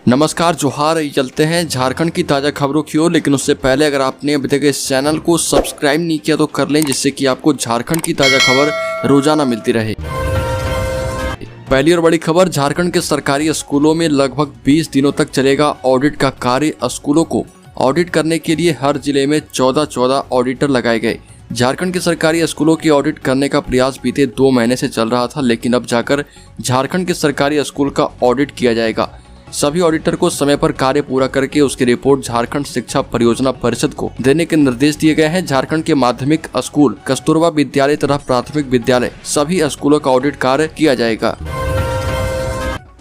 नमस्कार जोहार। चलते हैं झारखंड की ताज़ा खबरों की ओर, लेकिन उससे पहले अगर आपने अभी तक इस चैनल को सब्सक्राइब नहीं किया तो कर लें, जिससे कि आपको झारखंड की ताज़ा खबर रोजाना मिलती रहे। पहली और बड़ी खबर, झारखंड के सरकारी स्कूलों में लगभग 20 दिनों तक चलेगा ऑडिट का कार्य। स्कूलों को ऑडिट करने के लिए हर जिले में 14 ऑडिटर लगाए गए। झारखंड के सरकारी स्कूलों की ऑडिट करने का प्रयास बीते 2 महीने से चल रहा था, लेकिन अब जाकर झारखंड के सरकारी स्कूल का ऑडिट किया जाएगा। सभी ऑडिटर को समय पर कार्य पूरा करके उसकी रिपोर्ट झारखंड शिक्षा परियोजना परिषद को देने के निर्देश दिए गए हैं। झारखंड के माध्यमिक स्कूल, कस्तूरबा विद्यालय तथा प्राथमिक विद्यालय सभी स्कूलों का ऑडिट कार्य किया जाएगा।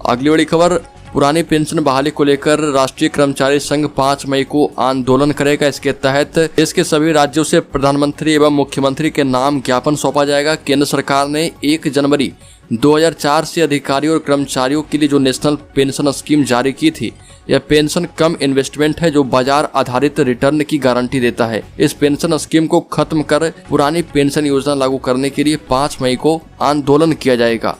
अगली बड़ी खबर, पुरानी पेंशन बहाली को लेकर राष्ट्रीय कर्मचारी संघ 5 मई को आंदोलन करेगा। इसके तहत देश के सभी राज्यों से प्रधानमंत्री एवं मुख्यमंत्री के नाम ज्ञापन सौंपा जाएगा। केंद्र सरकार ने 1 जनवरी 2004 से अधिकारियों और कर्मचारियों के लिए जो नेशनल पेंशन स्कीम जारी की थी, यह पेंशन कम इन्वेस्टमेंट है जो बाजार आधारित रिटर्न की गारंटी देता है। इस पेंशन स्कीम को खत्म कर पुरानी पेंशन योजना लागू करने के लिए 5 मई को आंदोलन किया जाएगा।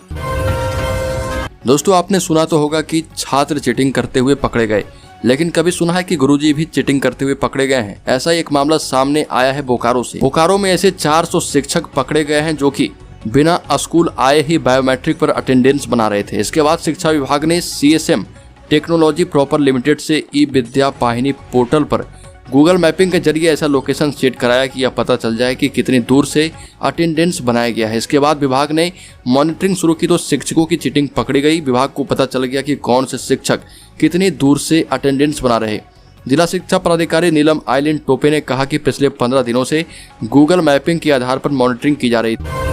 दोस्तों, आपने सुना तो होगा कि छात्र चीटिंग करते हुए पकड़े गए, लेकिन कभी सुना है कि गुरुजी भी चीटिंग करते हुए पकड़े गए हैं? ऐसा एक मामला सामने आया है बोकारो से। बोकारो में ऐसे 400 शिक्षक पकड़े गए हैं जो कि बिना स्कूल आए ही बायोमेट्रिक पर अटेंडेंस बना रहे थे। इसके बाद शिक्षा विभाग ने CSM टेक्नोलॉजी प्रॉपर लिमिटेड से ई-विद्या पाहिनी पोर्टल पर गूगल मैपिंग के जरिए ऐसा लोकेशन सेट कराया कि यह पता चल जाए कि कितनी दूर से अटेंडेंस बनाया गया है। इसके बाद विभाग ने मॉनिटरिंग शुरू की तो शिक्षकों की चीटिंग पकड़ी गई। विभाग को पता चल गया कि कौन से शिक्षक कितनी दूर से अटेंडेंस बना रहे। जिला शिक्षा पदाधिकारी नीलम आइलिन टोपे ने कहा कि पिछले 15 दिनों से गूगल मैपिंग के आधार पर मॉनिटरिंग की जा रही थी।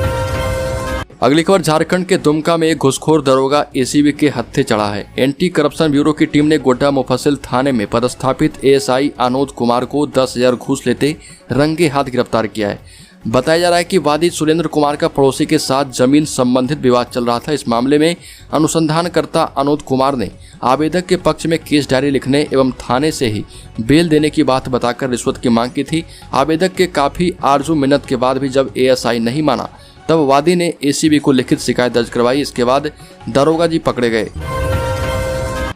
अगली खबर, झारखंड के दुमका में एक घुसखोर दरोगा ACB के हत्थे चढ़ा है। एंटी करप्शन ब्यूरो की टीम ने गोड्डा मुफस्सिल थाने में पदस्थापित ASI अनोद कुमार को 10,000 घूस लेते रंगे हाथ गिरफ्तार किया है। बताया जा रहा है कि वादी सुरेंद्र कुमार का पड़ोसी के साथ जमीन संबंधित विवाद चल रहा था। इस मामले में अनुसंधानकर्ता अनोद कुमार ने आवेदक के पक्ष में केस डायरी लिखने एवं थाने से ही बेल देने की बात बताकर रिश्वत की मांग की थी। आवेदक के काफी आरजू मिन्नत के बाद भी जब ASI नहीं माना, तब वादी ने ACB को लिखित शिकायत दर्ज करवाई। इसके बाद दरोगा जी पकड़े गए।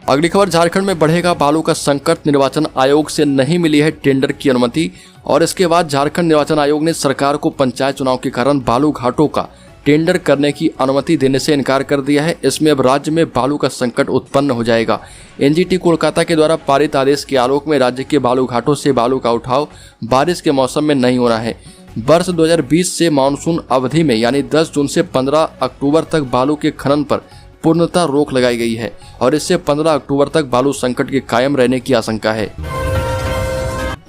अगली खबर, झारखंड में बढ़ेगा बालू का संकट। निर्वाचन आयोग से नहीं मिली है टेंडर की अनुमति, और इसके बाद झारखंड निर्वाचन आयोग ने सरकार को पंचायत चुनाव के कारण बालू घाटों का टेंडर करने की अनुमति देने से इनकार कर दिया है। इसमें अब राज्य में बालू का संकट उत्पन्न हो जाएगा। NGT कोलकाता के द्वारा पारित आदेश के आलोक में राज्य के बालू घाटों से बालू का उठाव बारिश के मौसम में नहीं हो रहा है। वर्ष 2020 से मानसून अवधि में यानी 10 जून से 15 अक्टूबर तक बालू के खनन पर पूर्णतः रोक लगाई गई है, और इससे 15 अक्टूबर तक बालू संकट के कायम रहने की आशंका है।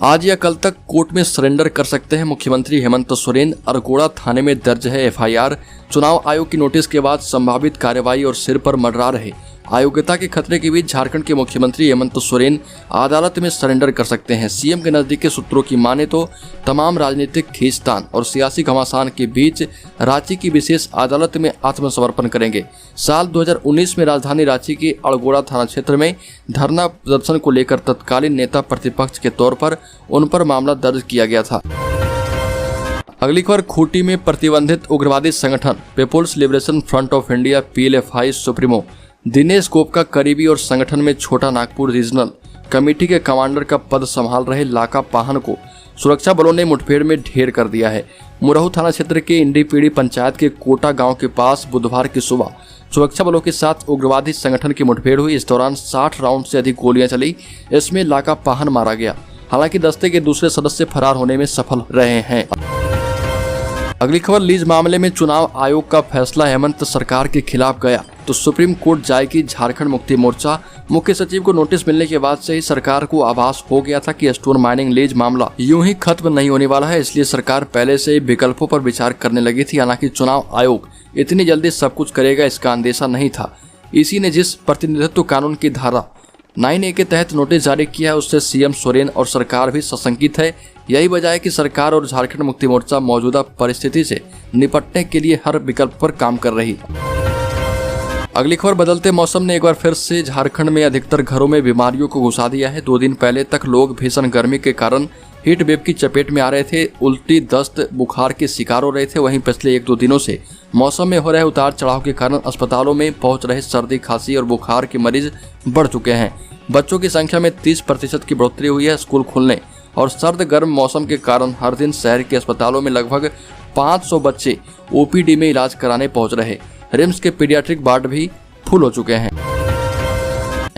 आज या कल तक कोर्ट में सरेंडर कर सकते हैं मुख्यमंत्री हेमंत सोरेन। अरगोड़ा थाने में दर्ज है FIR। चुनाव आयोग की नोटिस के बाद संभावित कार्रवाई और सिर पर मंडरा रहे अयोग्यता के खतरे के बीच झारखंड के मुख्यमंत्री हेमंत सोरेन अदालत में सरेंडर कर सकते हैं। CM के नजदीकी सूत्रों की माने तो तमाम राजनीतिक खींचतान और सियासी घमासान के बीच रांची की विशेष अदालत में आत्मसमर्पण करेंगे। साल 2019 में राजधानी रांची के अड़गोड़ा थाना क्षेत्र में धरना प्रदर्शन को लेकर तत्कालीन नेता प्रतिपक्ष के तौर पर उन पर मामला दर्ज किया गया था। अगली खबर, खूंटी में प्रतिबंधित उग्रवादी संगठन People's Liberation Front of India PLFI supremo Dinesh Gope का करीबी और संगठन में छोटा नागपुर रीजनल कमेटी के कमांडर का पद संभाल रहे लाका पाहन को सुरक्षा बलों ने मुठभेड़ में ढेर कर दिया है। मुरहू थाना क्षेत्र के इंडीपीड़ी पंचायत के कोटा गांव के पास बुधवार की सुबह सुरक्षा बलों के साथ उग्रवादी संगठन की मुठभेड़ हुई। इस दौरान 60 राउंड से अधिक गोलियां चली। इसमें लाका पाहन मारा गया। हालांकि दस्ते के दूसरे सदस्य फरार होने में सफल रहे हैं। अगली खबर, लीज मामले में चुनाव आयोग का फैसला हेमंत सरकार के खिलाफ गया तो सुप्रीम कोर्ट जाएगी झारखंड मुक्ति मोर्चा। मुख्य सचिव को नोटिस मिलने के बाद से ही सरकार को आभास हो गया था कि स्टोन माइनिंग लीज मामला यूं ही खत्म नहीं होने वाला है, इसलिए सरकार पहले से ही विकल्पों पर विचार करने लगी थी। हालांकि चुनाव आयोग इतनी जल्दी सब कुछ करेगा इसका अंदेशा नहीं था। इसी ने जिस प्रतिनिधित्व कानून की धारा 9A के तहत नोटिस जारी किया है उससे CM सोरेन और सरकार भी सशंकित है। यही वजह है कि सरकार और झारखंड मुक्ति मोर्चा मौजूदा परिस्थिति से निपटने के लिए हर विकल्प पर काम कर रही। अगली खबर, बदलते मौसम ने एक बार फिर से झारखंड में अधिकतर घरों में बीमारियों को घुसा दिया है। 2 दिन पहले तक लोग भीषण गर्मी के कारण हीट वेव की चपेट में आ रहे थे, उल्टी, दस्त, बुखार के शिकार हो रहे थे। वहीं पिछले 1-2 दिनों से मौसम में हो रहे उतार चढ़ाव के कारण अस्पतालों में पहुंच रहे सर्दी, खांसी और बुखार के मरीज बढ़ चुके हैं। बच्चों की संख्या में 30% की बढ़ोतरी हुई है। स्कूल खुलने और सर्द गर्म मौसम के कारण हर दिन शहर के अस्पतालों में लगभग 500 बच्चे ओपीडी में इलाज कराने पहुंच रहे। रिम्स के पीडियाट्रिक वार्ड भी फुल हो चुके हैं।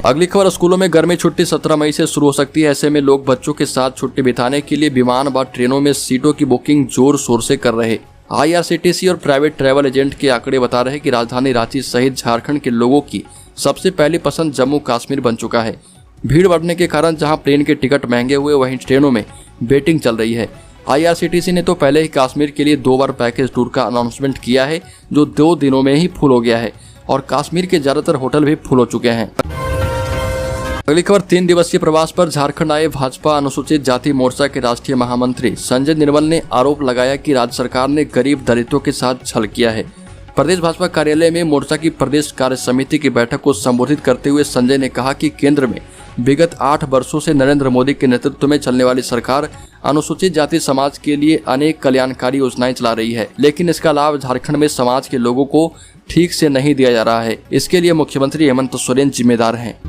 अगली खबर, स्कूलों में गर्मी छुट्टी 17 मई से शुरू हो सकती है। ऐसे में लोग बच्चों के साथ छुट्टी बिताने के लिए विमान व ट्रेनों में सीटों की बुकिंग जोर शोर से कर रहे। IRCTC और प्राइवेट ट्रैवल एजेंट के आंकड़े बता रहे कि राजधानी रांची सहित झारखंड के लोगों की सबसे पहली पसंद जम्मू कश्मीर बन चुका है। भीड़ बढ़ने के कारण जहां प्लेन के टिकट महंगे हुए, वहीं ट्रेनों में वेटिंग चल रही है। IRCTC ने तो पहले ही कश्मीर के लिए 2 बार पैकेज टूर का अनाउंसमेंट किया है, जो 2 दिनों में ही फुल हो गया है और कश्मीर के ज्यादातर होटल भी फुल हो चुके हैं। अगली खबर, 3 दिवसीय प्रवास पर झारखंड आए भाजपा अनुसूचित जाति मोर्चा के राष्ट्रीय महामंत्री संजय निर्मल ने आरोप लगाया कि राज्य सरकार ने गरीब दलितों के साथ छल किया है। प्रदेश भाजपा कार्यालय में मोर्चा की प्रदेश कार्य समिति की बैठक को संबोधित करते हुए संजय ने कहा कि केंद्र में विगत 8 वर्षों से नरेंद्र मोदी के नेतृत्व में चलने वाली सरकार अनुसूचित जाति समाज के लिए अनेक कल्याणकारी योजनाएं चला रही है, लेकिन इसका लाभ झारखंड में समाज के लोगों को ठीक से नहीं दिया जा रहा है। इसके लिए मुख्यमंत्री हेमंत सोरेन जिम्मेदार हैं।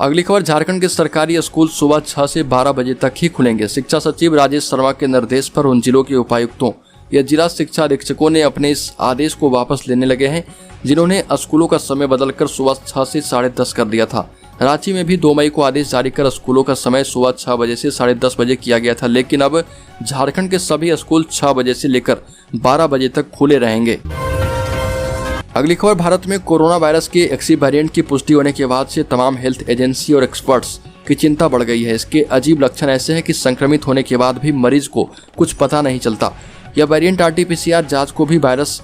अगली खबर, झारखंड के सरकारी स्कूल सुबह 6 से 12 बजे तक ही खुलेंगे। शिक्षा सचिव राजेश शर्मा के निर्देश पर उन जिलों के उपायुक्तों या जिला शिक्षा अधीक्षकों ने अपने इस आदेश को वापस लेने लगे हैं, जिन्होंने स्कूलों का समय बदलकर सुबह 6 से 10:30 कर दिया था। रांची में भी 2 मई को आदेश जारी कर स्कूलों का समय सुबह 6 बजे से 10:30 बजे किया गया था, लेकिन अब झारखंड के सभी स्कूल 6 बजे से लेकर 12 बजे तक खुले रहेंगे। अगली खबर, भारत में कोरोना वायरस के एक्सी वेरिएंट की पुष्टि होने के बाद से तमाम हेल्थ एजेंसी और एक्सपर्ट्स की चिंता बढ़ गई है। इसके अजीब लक्षण ऐसे हैं कि संक्रमित होने के बाद भी मरीज को कुछ पता नहीं चलता। यह वेरिएंट RT-PCR जांच को भी वायरस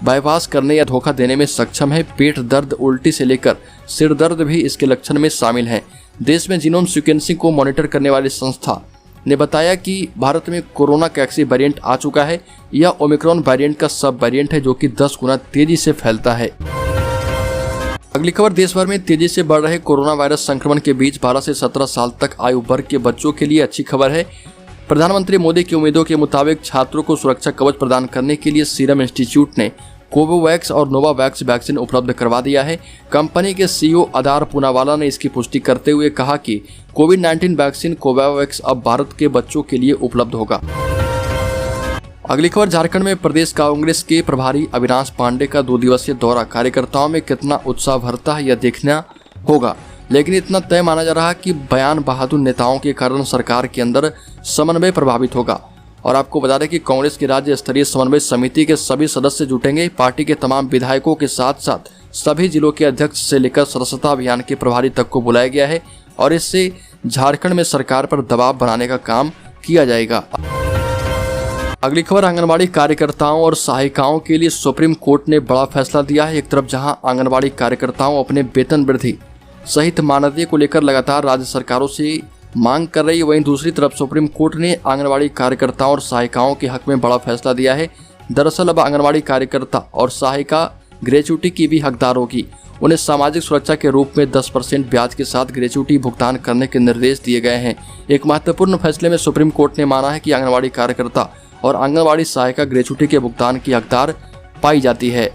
बाईपास करने या धोखा देने में सक्षम है। पेट दर्द, उल्टी से लेकर सिर दर्द भी इसके लक्षण में शामिल हैं। देश में जीनोम सीक्वेंसिंग को मॉनिटर करने वाली संस्था ने बताया कि भारत में कोरोना का एक्सी वेरिएंट आ चुका है। यह ओमिक्रॉन वेरिएंट का सब वेरिएंट है, जो कि 10 गुना तेजी से फैलता है। अगली खबर, देश भर में तेजी से बढ़ रहे कोरोना वायरस संक्रमण के बीच 12 से 17 साल तक आयु वर्ग के बच्चों के लिए अच्छी खबर है। प्रधानमंत्री मोदी की उम्मीदों के मुताबिक छात्रों को सुरक्षा कवच प्रदान करने के लिए सीरम इंस्टीट्यूट ने कोवोवैक्स और नोवावैक्स वैक्सीन उपलब्ध करवा दिया है। कंपनी के CEO आदार पूनावाला ने इसकी पुष्टि करते हुए कहा कि कोविड-19 वैक्सीन कोवोवैक्स अब भारत के बच्चों के लिए उपलब्ध होगा। अगली खबर, झारखंड में प्रदेश कांग्रेस के प्रभारी अविनाश पांडे का 2 दिवसीय दौरा कार्यकर्ताओं में कितना उत्साह भरता है यह देखना होगा, लेकिन इतना तय माना जा रहा है कि बयान बहादुर नेताओं के कारण सरकार के अंदर समन्वय प्रभावित होगा। और आपको बता दें कि कांग्रेस की राज्य स्तरीय समन्वय समिति के सभी सदस्य जुटेंगे। पार्टी के तमाम विधायकों के साथ साथ सभी जिलों के अध्यक्ष से लेकर सदस्यता अभियान के प्रभारी तक को बुलाया गया है और इससे झारखंड में सरकार पर दबाव बनाने का काम किया जाएगा। अगली खबर, आंगनबाड़ी कार्यकर्ताओं और सहायिकाओं के लिए सुप्रीम कोर्ट ने बड़ा फैसला दिया है। एक तरफ जहां आंगनबाड़ी कार्यकर्ताओं अपने वेतन वृद्धि सहित मानदेय को लेकर लगातार राज्य सरकारों से मांग कर रही है, वहीं दूसरी तरफ सुप्रीम कोर्ट ने आंगनबाड़ी कार्यकर्ताओं और सहायिकाओं के हक में बड़ा फैसला दिया है। दरअसल अब आंगनबाड़ी कार्यकर्ता और सहायिका ग्रेच्युटी की भी हकदार होगी। उन्हें सामाजिक सुरक्षा के रूप में 10% ब्याज के साथ ग्रेच्युटी भुगतान करने के निर्देश दिए गए हैं। एक महत्वपूर्ण फैसले में सुप्रीम कोर्ट ने माना है कि आंगनबाड़ी कार्यकर्ता और आंगनबाड़ी सहायिका ग्रेच्युटी के भुगतान की हकदार पाई जाती है।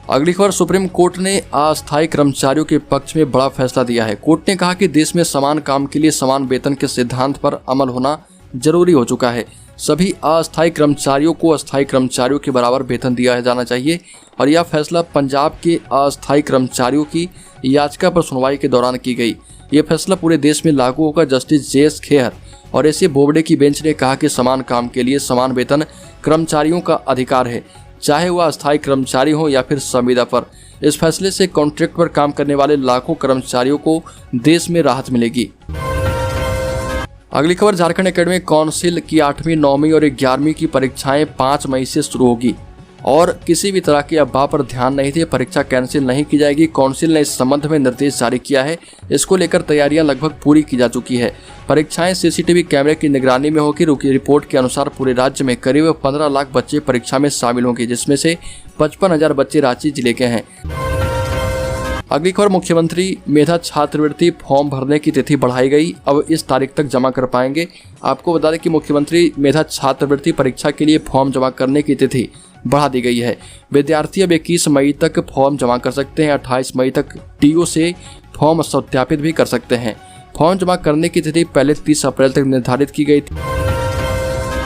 अगली खबर, सुप्रीम कोर्ट ने अस्थायी कर्मचारियों के पक्ष में बड़ा फैसला दिया है। कोर्ट ने कहा कि देश में समान काम के लिए समान वेतन के सिद्धांत पर अमल होना जरूरी हो चुका है। सभी अस्थायी कर्मचारियों को अस्थायी कर्मचारियों के बराबर वेतन दिया जाना चाहिए और यह फैसला पंजाब के अस्थायी कर्मचारियों की याचिका पर सुनवाई के दौरान की गई। यह फैसला पूरे देश में लागू होगा। जस्टिस JS खेहर और ऐसे बोबडे की बेंच ने कहा कि समान काम के लिए समान वेतन कर्मचारियों का अधिकार है, चाहे वह अस्थायी कर्मचारी हो या फिर संविदा पर। इस फैसले से कॉन्ट्रैक्ट पर काम करने वाले लाखों कर्मचारियों को देश में राहत मिलेगी। अगली खबर, झारखंड एकेडमिक काउंसिल की 8वीं, 9वीं और 11वीं की परीक्षाएं 5 मई से शुरू होगी और किसी भी तरह के अफवाह पर ध्यान नहीं दे, परीक्षा कैंसिल नहीं की जाएगी। काउंसिल ने इस संबंध में निर्देश जारी किया है। इसको लेकर तैयारियां लगभग पूरी की जा चुकी है। परीक्षाएं CCTV कैमरे की निगरानी में होगी। रिपोर्ट के अनुसार पूरे राज्य में करीब 15 लाख बच्चे परीक्षा में शामिल होंगे, जिसमें से 55,000 बच्चे रांची जिले के हैं। अगली खबर, मुख्यमंत्री मेधा छात्रवृत्ति फॉर्म भरने की तिथि बढ़ाई गई, अब इस तारीख तक जमा कर पाएंगे। आपको बता दें कि मुख्यमंत्री मेधा छात्रवृत्ति परीक्षा के लिए फॉर्म जमा करने की तिथि बढ़ा दी गई है। विद्यार्थी अब 21 मई तक फॉर्म जमा कर सकते हैं। 28 मई तक DO से फॉर्म सत्यापित भी कर सकते हैं। फॉर्म जमा करने की तिथि पहले 30 अप्रैल तक निर्धारित की गई थी।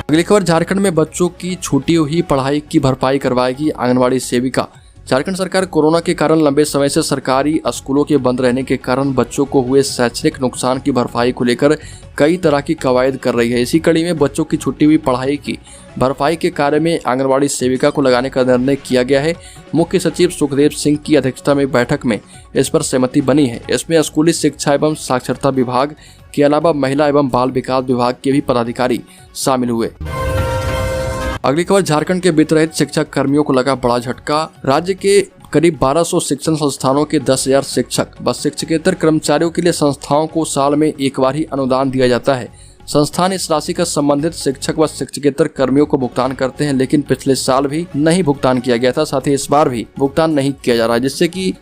अगली खबर, झारखंड में बच्चों की छूटी हुई पढ़ाई की भरपाई करवाएगी आंगनबाड़ी सेविका। झारखंड सरकार कोरोना के कारण लंबे समय से सरकारी स्कूलों के बंद रहने के कारण बच्चों को हुए शैक्षणिक नुकसान की भरपाई को लेकर कई तरह की कवायद कर रही है। इसी कड़ी में बच्चों की छुट्टी हुई पढ़ाई की भरपाई के कार्य में आंगनबाड़ी सेविका को लगाने का निर्णय किया गया है। मुख्य सचिव सुखदेव सिंह की अध्यक्षता में बैठक में इस पर सहमति बनी है। इसमें स्कूली शिक्षा एवं साक्षरता विभाग के अलावा महिला एवं बाल विकास विभाग के भी पदाधिकारी शामिल हुए। अगली खबर, झारखंड के वित्त रहित शिक्षक कर्मियों को लगा बड़ा झटका। राज्य के करीब 1200 शिक्षण संस्थानों के 10,000 शिक्षक व शिक्षकेतर कर्मचारियों के लिए संस्थाओं को साल में एक बार ही अनुदान दिया जाता है। संस्थान इस राशि का संबंधित शिक्षक व शिक्षकेतर कर्मियों को भुगतान करते हैं, लेकिन पिछले साल भी नहीं भुगतान किया गया था, साथ ही इस बार भी भुगतान नहीं किया जा रहा है, जिससे कि